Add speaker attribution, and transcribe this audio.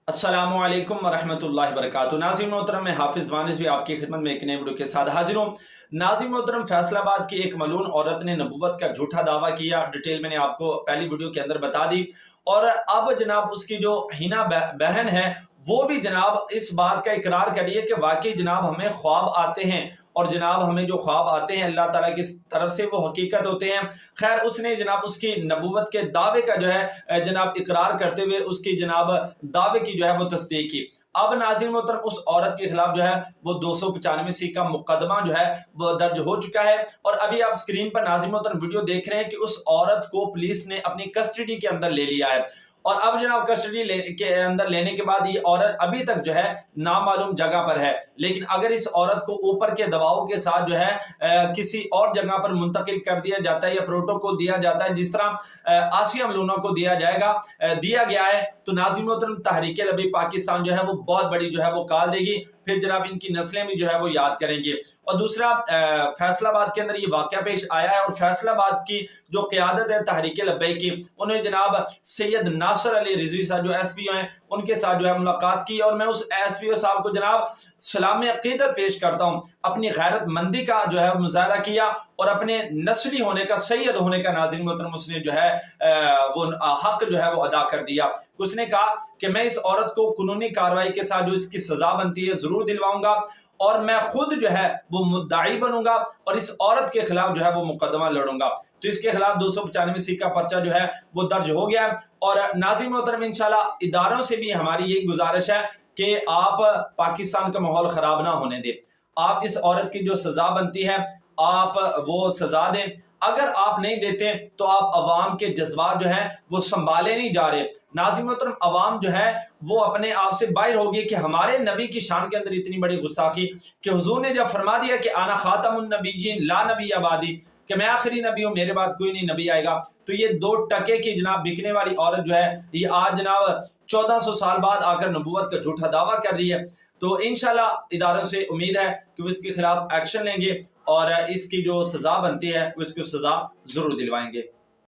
Speaker 1: अस्सलामु अलैकुम वरहमतुल्लाहि वबरकातुहू। नाज़रीन मोहतरम, मैं हाफिज़ वानिस भी आपकी खिदमत में एक नए वीडियो के साथ हाजिर हूँ। नाज़रीन मोहतरम, फैसलाबाद की एक मलून औरत ने नबूवत का झूठा दावा किया। डिटेल मैंने आपको पहली वीडियो के अंदर बता दी। और अब जनाब उसकी जो हिना बहन है वो भी जनाब इस बात का इकरार करिए कि वाकई जनाब हमें ख्वाब आते हैं, और जनाब हमें जो ख्वाब आते हैं अल्लाह ताला की तरफ से वो हकीकत होते हैं। खैर, उसने जनाब उसकी नबूवत के दावे का जो है जनाब इकरार करते हुए उसकी जनाब दावे की जो है वो तस्दीक की। अब नाज़रीन मोहतरम, उस औरत के खिलाफ जो है वो 295 का मुकदमा जो है वो दर्ज हो चुका है। और अभी आप स्क्रीन पर नाज़रीन मोहतरम वीडियो देख रहे हैं कि उस औरत को पुलिस ने अपनी कस्टडी के अंदर ले लिया है। और अब जनाब कस्टडी के अंदर लेने के बाद ये औरत अभी तक जो है नामालूम जगह पर है। लेकिन अगर इस औरत को ऊपर के दबाव के साथ जो है किसी और जगह पर मुंतकिल कर दिया जाता है या प्रोटोकॉल दिया जाता है, जिस तरह आसिया मलूना को दिया गया है, तो नाज़रीन मोहतरम तहरीक लबीब पाकिस्तान जो है वो बहुत बड़ी जो है वो काल देगी। फिर जनाब इनकी नस्लें भी जो है वो याद करेंगे। और दूसरा, फैसलाबाद के अंदर ये वाकया पेश आया है और फैसलाबाद की जो क़यादत है तहरीक लब्बैक की, उन्हें जनाब सैयद नासर अली रिजवी साहब जो SPO हैं उनके साथ जो है मुलाकात की। और मैं उस SPO साहब को जनाब सलाम अकीदत पेश करता हूँ। अपनी गैरत मंदी का जो है मुजाहरा किया और अपने नस्ली होने का, सैयद होने का नाज़रीन मोहतरम उसने जो है वो हक जो है वो अदा कर दिया। उसने कहा कि मैं इस औरत को कानूनी कार्रवाई के साथ जो इसकी सजा बनती है जरूर दिलवाऊंगा, और मैं खुद जो है वो मुद्दाई बनूंगा और इस औरत के खिलाफ जो है वो मुकदमा लड़ूंगा। तो इसके खिलाफ 295 का पर्चा जो है वो दर्ज हो गया। और नाज़रीन मोहतरम, इंशाल्लाह इदारों से भी हमारी यही गुजारिश है कि आप पाकिस्तान का माहौल खराब ना होने दें। आप इस औरत की जो सजा बनती है आप वो सजा दें। अगर आप नहीं देते तो आप अवाम के जज्बात जो हैं वो संभाले नहीं जा रहे। नाज़रीन मोहतरम, अवाम जो है वो अपने आप से बाहर होगी कि हमारे नबी की शान के अंदर इतनी बड़ी गुस्ताखी कि हुजूर ने जब फरमा दिया कि आना खातमुन नबिय्यीन ला नबी आबादी, कि मैं आखिरी नबी हूँ, मेरे बाद कोई नहीं नबी आएगा, तो ये 2 टके की जनाब बिकने वाली औरत जो है ये आज जनाब 1400 साल बाद आकर नबूवत का झूठा दावा कर रही है। तो इंशाल्लाह इदारों से उम्मीद है कि वो इसके खिलाफ एक्शन लेंगे और इसकी जो सजा बनती है वो इसको सजा जरूर दिलवाएंगे।